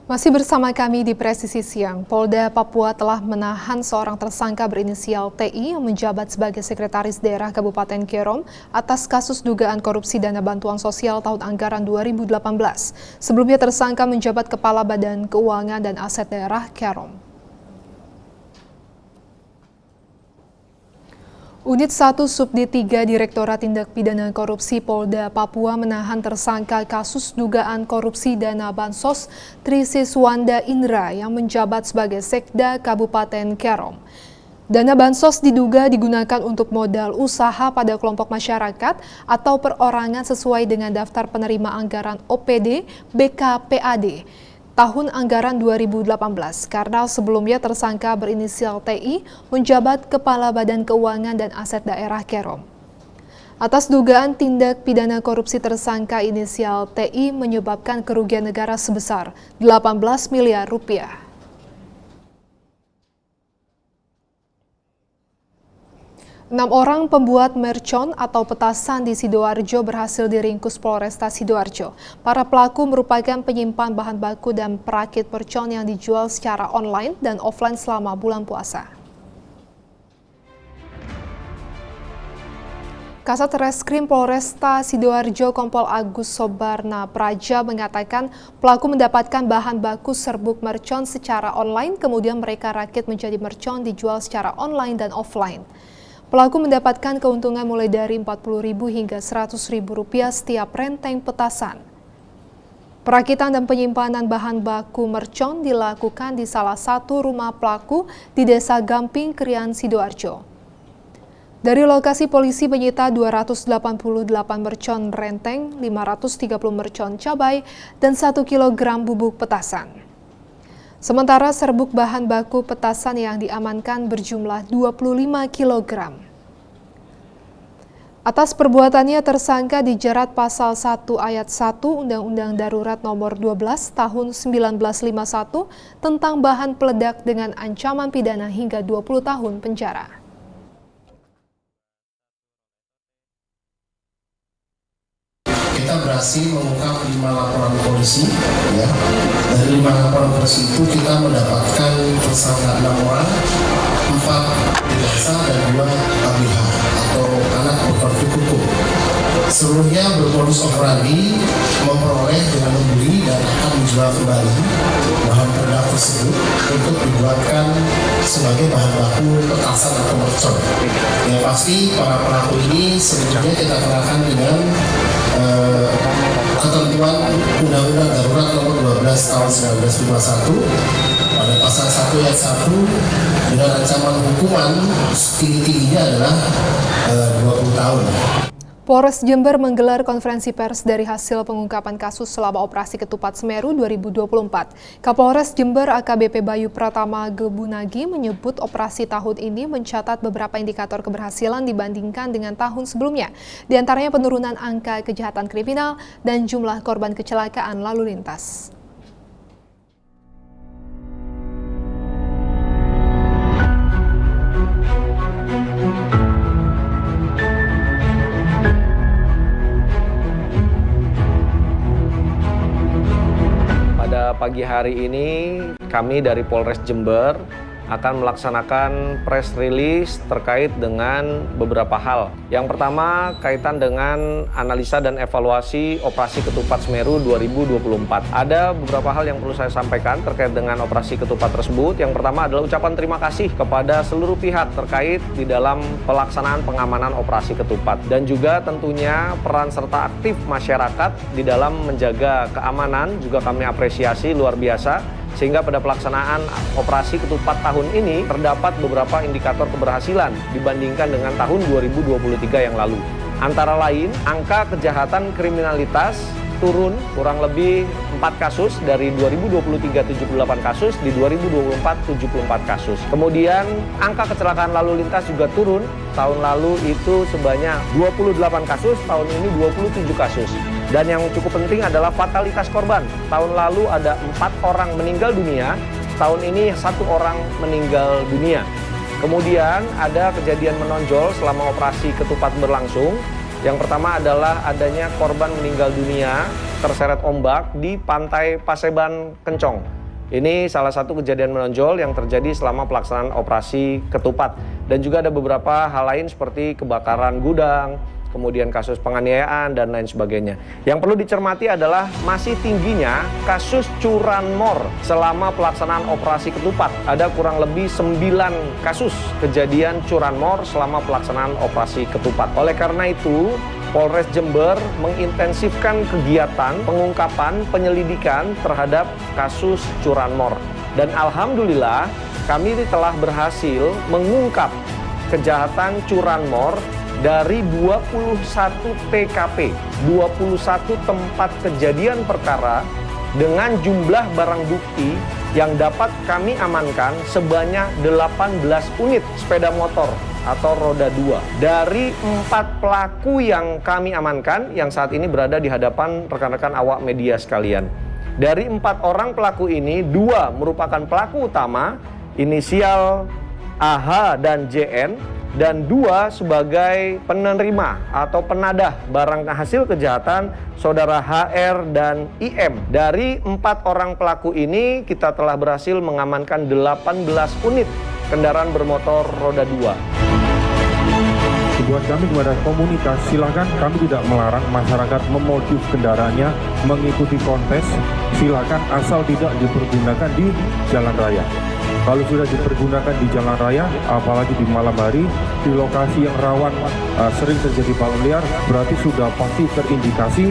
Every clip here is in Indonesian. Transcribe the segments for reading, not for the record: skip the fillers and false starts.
Masih bersama kami di Presisi Siang, Polda Papua telah menahan seorang tersangka berinisial TI yang menjabat sebagai Sekretaris Daerah Kabupaten Kerom atas kasus dugaan korupsi dana bantuan sosial tahun anggaran 2018. Sebelumnya tersangka menjabat Kepala Badan Keuangan dan Aset Daerah Kerom. Unit 1 Subdit 3 Direktorat Tindak Pidana Korupsi Polda Papua menahan tersangka kasus dugaan korupsi dana bansos Trisiswanda Indra yang menjabat sebagai Sekda Kabupaten Kerom. Dana bansos diduga digunakan untuk modal usaha pada kelompok masyarakat atau perorangan sesuai dengan daftar penerima anggaran OPD BKPAD. Tahun anggaran 2018 karena sebelumnya tersangka berinisial TI menjabat Kepala Badan Keuangan dan Aset Daerah Kerom. Atas dugaan tindak pidana korupsi tersangka inisial TI menyebabkan kerugian negara sebesar 18 miliar rupiah. Enam orang pembuat mercon atau petasan di Sidoarjo berhasil diringkus Polresta Sidoarjo. Para pelaku merupakan penyimpan bahan baku dan perakit mercon yang dijual secara online dan offline selama bulan puasa. Kasat Reskrim Polresta Sidoarjo Kompol Agus Sobarna Praja mengatakan pelaku mendapatkan bahan baku serbuk mercon secara online, kemudian mereka rakit menjadi mercon dijual secara online dan offline. Pelaku mendapatkan keuntungan mulai dari Rp40.000 hingga Rp100.000 setiap renteng petasan. Perakitan dan penyimpanan bahan baku mercon dilakukan di salah satu rumah pelaku di Desa Gamping, Krian, Sidoarjo. Dari lokasi polisi menyita 288 mercon renteng, 530 mercon cabai, dan 1 kg bubuk petasan. Sementara serbuk bahan baku petasan yang diamankan berjumlah 25 kg. Atas perbuatannya tersangka dijerat pasal 1 ayat 1 Undang-Undang Darurat Nomor 12 Tahun 1951 tentang bahan peledak dengan ancaman pidana hingga 20 tahun penjara. Kita berhasil mengungkap 5 laporan polisi. Ya. Dari 5 laporan polisi itu kita mendapatkan tersangka 6 orang, 4 dewasa dan 2 ABH atau anak berkonflik hukum. Seluruhnya bermodus operandi memperoleh dengan membeli dan akan menjual kembali bahan peledak tersebut untuk dibuatkan sebagai bahan baku petasan atau mercon. Yang pasti para pelaku ini sebetulnya kita kenalkan dengan ketentuan Undang-Undang Darurat Nomor 12 Tahun 1951 pada pasal 1 ayat 1 dengan ancaman hukuman tinggi-tingginya adalah 20 tahun. Polres Jember menggelar konferensi pers dari hasil pengungkapan kasus selama operasi Ketupat Semeru 2024. Kapolres Jember AKBP Bayu Pratama Gebunagi menyebut operasi tahun ini mencatat beberapa indikator keberhasilan dibandingkan dengan tahun sebelumnya, di antaranya penurunan angka kejahatan kriminal dan jumlah korban kecelakaan lalu lintas. Pagi hari ini kami dari Polres Jember akan melaksanakan press release terkait dengan beberapa hal. Yang pertama kaitan dengan analisa dan evaluasi operasi Ketupat Semeru 2024. Ada beberapa hal yang perlu saya sampaikan terkait dengan operasi Ketupat tersebut. Yang pertama adalah ucapan terima kasih kepada seluruh pihak terkait di dalam pelaksanaan pengamanan operasi Ketupat. Dan juga tentunya peran serta aktif masyarakat di dalam menjaga keamanan juga kami apresiasi luar biasa. Sehingga pada pelaksanaan operasi Ketupat tahun ini terdapat beberapa indikator keberhasilan dibandingkan dengan tahun 2023 yang lalu. Antara lain, angka kejahatan kriminalitas turun kurang lebih 4 kasus dari 2023 78 kasus di 2024 74 kasus. Kemudian angka kecelakaan lalu lintas juga turun. Tahun lalu itu sebanyak 28 kasus, tahun ini 27 kasus. Dan yang cukup penting adalah fatalitas korban. Tahun lalu ada 4 orang meninggal dunia, tahun ini 1 orang meninggal dunia. Kemudian ada kejadian menonjol selama operasi Ketupat berlangsung. Yang pertama adalah adanya korban meninggal dunia terseret ombak di pantai Paseban Kencong. Ini salah satu kejadian menonjol yang terjadi selama pelaksanaan operasi Ketupat. Dan juga ada beberapa hal lain seperti kebakaran gudang, kemudian kasus penganiayaan, dan lain sebagainya. Yang perlu dicermati adalah masih tingginya kasus curanmor selama pelaksanaan operasi Ketupat. Ada kurang lebih 9 kasus kejadian curanmor selama pelaksanaan operasi Ketupat. Oleh karena itu, Polres Jember mengintensifkan kegiatan pengungkapan penyelidikan terhadap kasus curanmor. Dan alhamdulillah, kami telah berhasil mengungkap kejahatan curanmor dari 21 TKP, 21 tempat kejadian perkara dengan jumlah barang bukti yang dapat kami amankan sebanyak 18 unit sepeda motor atau roda 2. Dari 4 pelaku yang kami amankan yang saat ini berada di hadapan rekan-rekan awak media sekalian. Dari 4 orang pelaku ini, 2 merupakan pelaku utama, inisial AH dan JN, dan 2 sebagai penerima atau penadah barang hasil kejahatan saudara HR dan IM. Dari 4 orang pelaku ini kita telah berhasil mengamankan 18 unit kendaraan bermotor roda 2. Buat kami kepada komunitas, silakan, kami tidak melarang masyarakat memodif kendaraannya mengikuti kontes, silakan asal tidak dipergunakan di jalan raya. Kalau sudah dipergunakan di jalan raya, apalagi di malam hari, di lokasi yang rawan sering terjadi balon liar, berarti sudah pasti terindikasi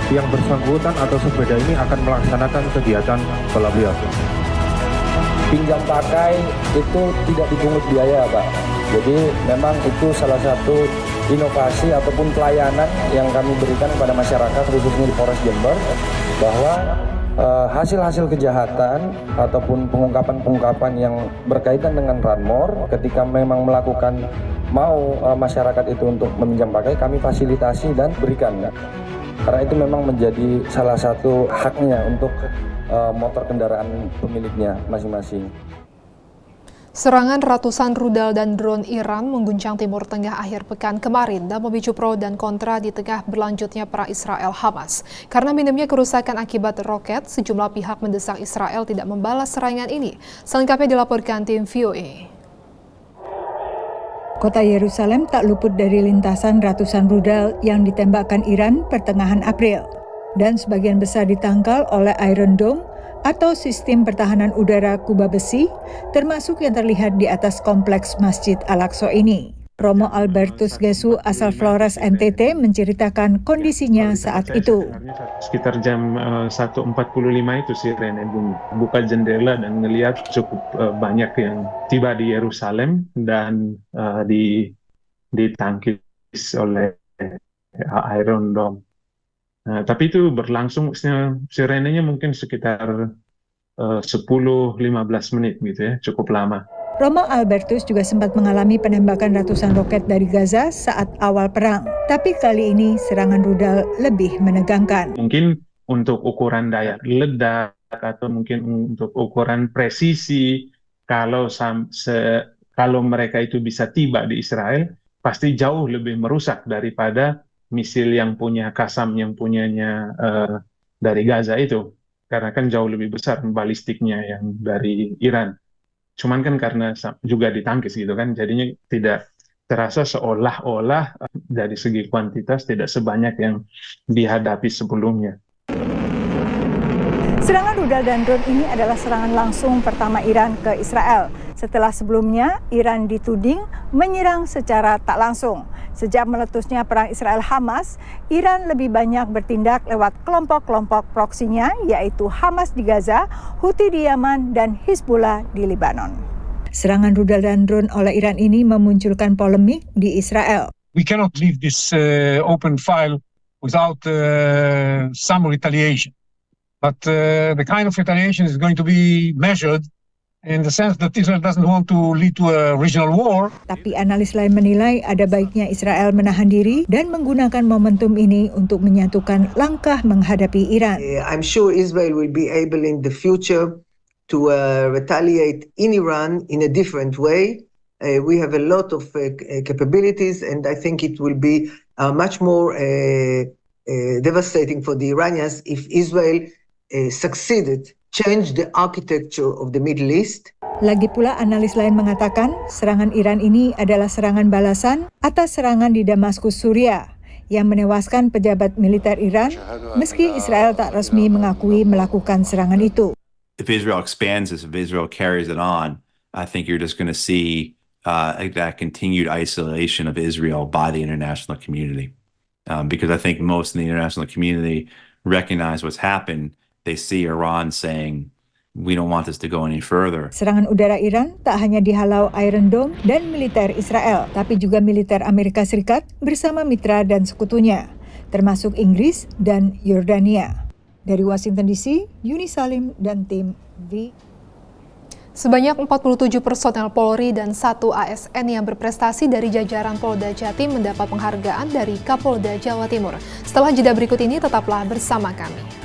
yang bersangkutan atau sepeda ini akan melaksanakan kegiatan balap liar. Pinjam pakai itu tidak dipungut biaya, Pak. Jadi memang itu salah satu inovasi ataupun pelayanan yang kami berikan kepada masyarakat, khususnya di Polres Jember, bahwa hasil-hasil kejahatan ataupun pengungkapan-pengungkapan yang berkaitan dengan ranmor, ketika memang melakukan masyarakat itu untuk meminjam pakai, kami fasilitasi dan berikan. Karena itu memang menjadi salah satu haknya untuk motor kendaraan pemiliknya masing-masing. Serangan ratusan rudal dan drone Iran mengguncang Timur Tengah akhir pekan kemarin dan memicu pro dan kontra di tengah berlanjutnya perang Israel-Hamas. Karena minimnya kerusakan akibat roket, sejumlah pihak mendesak Israel tidak membalas serangan ini. Selengkapnya dilaporkan tim VOA. Kota Yerusalem tak luput dari lintasan ratusan rudal yang ditembakkan Iran pertengahan April. Dan sebagian besar ditangkal oleh Iron Dome atau sistem pertahanan udara kuba besi, termasuk yang terlihat di atas kompleks Masjid Al-Aqsa ini. Romo Albertus Gesu asal Flores, NTT, menceritakan kondisinya saat itu. Sekitar jam 1.45 itu sirene bunyi. Buka jendela dan ngelihat cukup banyak yang tiba di Yerusalem dan ditangkis oleh Iron Dome. Tapi itu berlangsung, sirenenya mungkin sekitar 10-15 menit gitu ya, cukup lama. Romo Albertus juga sempat mengalami penembakan ratusan roket dari Gaza saat awal perang. Tapi kali ini serangan rudal lebih menegangkan. Mungkin untuk ukuran daya ledak atau mungkin untuk ukuran presisi, kalau mereka itu bisa tiba di Israel, pasti jauh lebih merusak daripada misil yang punya Qassam yang punyanya dari Gaza itu, karena kan jauh lebih besar balistiknya yang dari Iran. Cuman kan karena juga ditangkis gitu kan, jadinya tidak terasa seolah-olah dari segi kuantitas tidak sebanyak yang dihadapi sebelumnya. Serangan rudal dan drone ini adalah serangan langsung pertama Iran ke Israel. Setelah sebelumnya, Iran dituding menyerang secara tak langsung. Sejak meletusnya perang Israel-Hamas, Iran lebih banyak bertindak lewat kelompok-kelompok proksinya, yaitu Hamas di Gaza, Houthi di Yaman, dan Hizbullah di Lebanon. Serangan rudal dan drone oleh Iran ini memunculkan polemik di Israel. We cannot leave this open file without some retaliation. But the kind of retaliation is going to be measured in the sense that Israel doesn't want to lead to a regional war. Tapi analis lain menilai ada baiknya Israel menahan diri dan menggunakan momentum ini untuk menyatukan langkah menghadapi Iran. I'm sure Israel will be able in the future to retaliate in Iran in a different way. We have a lot of capabilities and I think it will be much more devastating for the Iranians if Israel succeeded change the architecture of the Middle East. Lagi pula analis lain mengatakan serangan Iran ini adalah serangan balasan atas serangan di Damaskus, Suriah yang menewaskan pejabat militer Iran meski Israel tak resmi mengakui melakukan serangan itu. If Israel expands this, if Israel carries it on, I think you're just going to see that continued isolation of Israel by the international community. Because I think most in the international community recognize what's happened. They see Iran saying, we don't want this to go any further. Serangan udara Iran tak hanya dihalau Iron Dome dan militer Israel, tapi juga militer Amerika Serikat bersama mitra dan sekutunya, termasuk Inggris dan Yordania. Dari Washington DC, Yuni Salim dan tim V. Sebanyak 47 personel Polri dan 1 ASN yang berprestasi dari jajaran Polda Jatim mendapat penghargaan dari Kapolda Jawa Timur. Setelah jeda berikut ini, tetaplah bersama kami.